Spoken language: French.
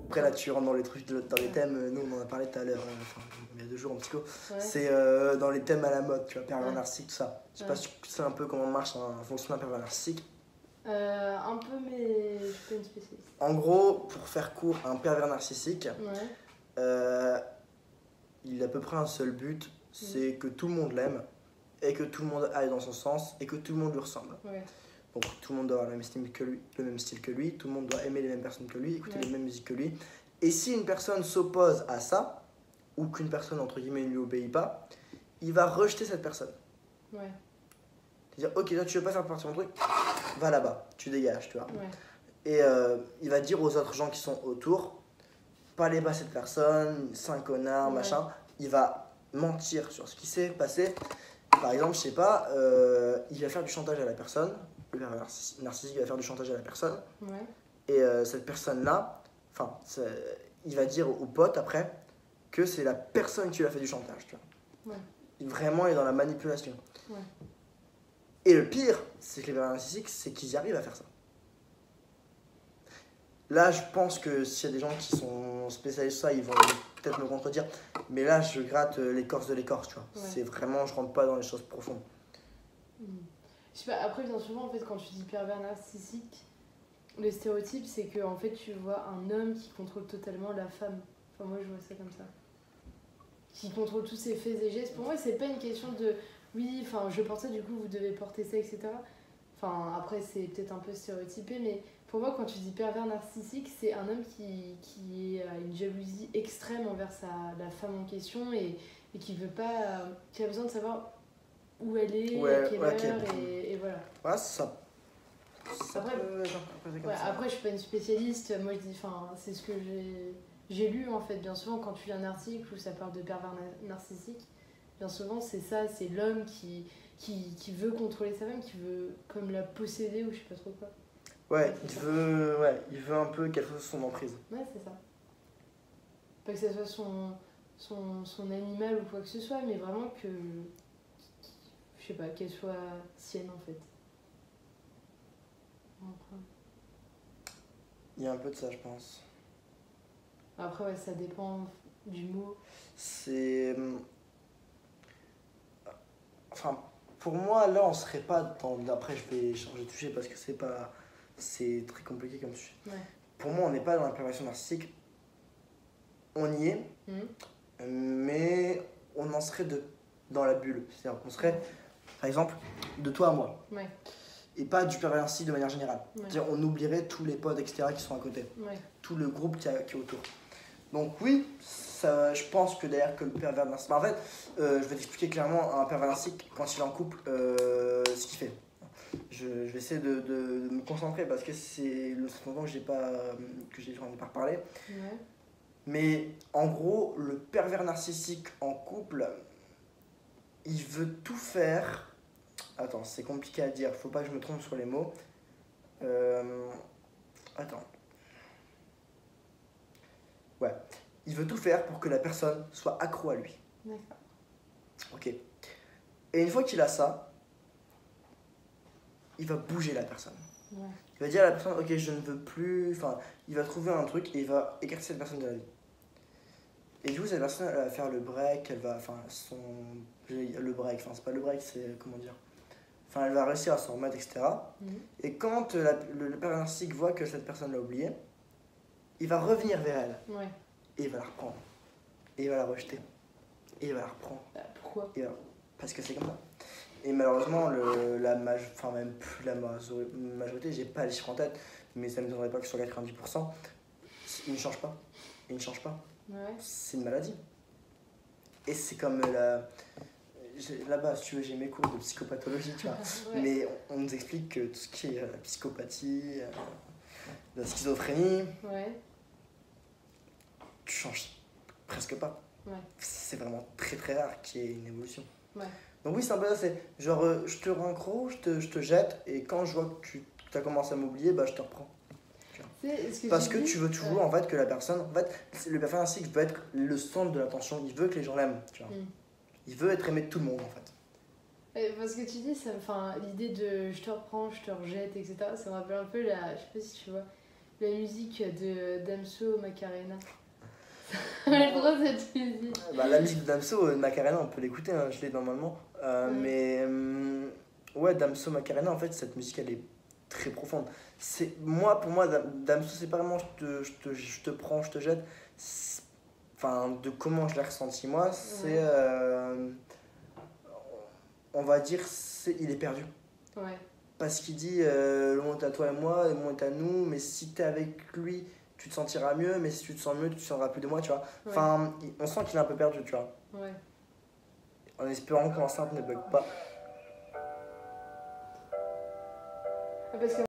Après là tu rentres dans les trucs, dans les thèmes, nous on en a parlé tout à l'heure, enfin il y a 2 jours en psycho, c'est dans les thèmes à la mode, tu vois, pervers narcissique, tout ça. Je sais pas si tu sais un peu comment marche un fonctionnement pervers narcissique. Un peu, mais je suis pas une spécialiste. En gros, pour faire court, un pervers narcissique, il a à peu près un seul but, c'est que tout le monde l'aime et que tout le monde aille dans son sens et que tout le monde lui ressemble. Donc tout le monde doit avoir le même style que lui, tout le monde doit aimer les mêmes personnes que lui, écouter les mêmes musiques que lui. Et si une personne s'oppose à ça, ou qu'une personne entre guillemets ne lui obéit pas, il va rejeter cette personne. C'est-à-dire, ok, toi tu veux pas faire partie de mon truc, va là-bas, tu dégages, tu vois. Et il va dire aux autres gens qui sont autour, parlez pas à cette personne, c'est un connard, machin. Il va mentir sur ce qui s'est passé. Par exemple, je sais pas, il va faire du chantage à la personne. Le narcissique va faire du chantage à la personne. Et cette personne-là, enfin, il va dire aux potes après que c'est la personne qui lui a fait du chantage. Tu vois. Vraiment, il est dans la manipulation. Et le pire, c'est que les pervers narcissiques, c'est qu'ils y arrivent à faire ça. Là, je pense que s'il y a des gens qui sont spécialistes de ça, ils vont peut-être me contredire. Mais là, je gratte l'écorce de l'écorce, tu vois. C'est vraiment, je rentre pas dans les choses profondes. Je sais pas, après, bien souvent, en fait, quand tu dis pervers narcissique, le stéréotype, c'est que en fait, tu vois un homme qui contrôle totalement la femme. Enfin, moi, je vois ça comme ça. Qui contrôle tous ses faits et gestes. Pour moi, c'est pas une question de oui, enfin, je porte ça, du coup, vous devez porter ça, etc. Enfin, après, c'est peut-être un peu stéréotypé, mais pour moi, quand tu dis pervers narcissique, c'est un homme qui a une jalousie extrême envers la femme en question et qui veut pas. Qui a besoin de savoir où elle est, à quelle heure, et voilà. Ouais, ça. Après, je suis pas une spécialiste, moi je dis, enfin, c'est ce que j'ai lu en fait. Bien souvent, quand tu lis un article où ça parle de pervers narcissique, bien souvent, c'est ça, c'est l'homme qui veut contrôler sa femme, qui veut comme la posséder ou je sais pas trop quoi. Il veut un peu qu'elle fasse son emprise. Ouais, c'est ça. Pas que ce soit son animal ou quoi que ce soit, mais vraiment que, je sais pas, qu'elle soit sienne en fait. Après. Il y a un peu de ça, je pense. Après, ouais, ça dépend du mot. C'est... Enfin, pour moi, là, on serait pas dans... Après, je vais changer de sujet parce que c'est pas... C'est très compliqué comme sujet. Pour moi, on n'est pas dans la perversion narcissique. On y est, mais on en serait dans la bulle. C'est-à-dire qu'on serait, par exemple, de toi à moi. Et pas du pervers narcissique de manière générale. C'est-à-dire on oublierait tous les potes, etc. qui sont à côté. Tout le groupe qui est autour. Donc oui, ça, je pense que d'ailleurs que le pervers narcissique... En fait, je vais t'expliquer clairement un pervers narcissique, quand il est en couple, ce qu'il fait. Je vais essayer de me concentrer parce que c'est le moment que j'en ai pas reparlé. Mais en gros, le pervers narcissique en couple, il veut tout faire... Attends, c'est compliqué à dire, faut pas que je me trompe sur les mots. Attends. Ouais. Il veut tout faire pour que la personne soit accro à lui. D'accord. Ok. Et une fois qu'il a ça, il va bouger la personne. Il va dire à la personne, ok, je ne veux plus... Enfin, il va trouver un truc et il va écarter cette personne de la vie. Et du coup, cette personne, elle va faire le break, elle va... Enfin, le break, enfin, c'est pas le break, c'est... Comment dire ? Enfin, elle va réussir à s'en remettre, etc. Et quand le pervers narcissique voit que cette personne l'a oublié, il va revenir vers elle. Et il va la reprendre. Et il va la rejeter. Et il va la reprendre. Pourquoi ? Parce que c'est comme ça. Et malheureusement, même plus la majorité, j'ai pas les chiffres en tête, mais ça ne m'étonnerait pas que ce soit 90%, il ne change pas. Il ne change pas. C'est une maladie. Et c'est comme là-bas, si tu veux, j'ai mes cours de psychopathologie, tu vois. Mais on nous explique que tout ce qui est la psychopathie, la schizophrénie, tu changes presque pas. C'est vraiment très très rare qu'il y ait une évolution. Donc oui, c'est un peu ça, c'est genre je te rends accro, je te jette, et quand je vois que tu as commencé à m'oublier, bah je te reprends. Parce que tu veux toujours en fait que la personne, en fait, le pervers narcissique veut être le centre de l'attention, il veut que les gens l'aiment, tu vois. Il veut être aimé de tout le monde en fait. Parce que tu dis, l'idée de je te reprends, je te rejette, etc. Ça me rappelle un peu je sais pas si tu vois, La musique de Damso Macarena. Mais trop cette musique. Bah, la musique de Damso, Macarena, on peut l'écouter, hein, je l'ai normalement. Mais ouais, Damso Macarena, en fait, cette musique, elle est très profonde. Pour moi, Damso, c'est pas vraiment je te prends, je te jette. Enfin, de comment je l'ai ressenti, moi, c'est. On va dire, il est perdu. Ouais. Parce qu'il dit le monde est à toi et moi, le monde est à nous, mais si t'es avec lui, tu te sentiras mieux, mais si tu te sens mieux, tu te sentiras plus de moi, tu vois. Ouais. Enfin, on sent qu'il est un peu perdu, tu vois. Ouais. En espérant que l'enceinte ne bug pas. Parce que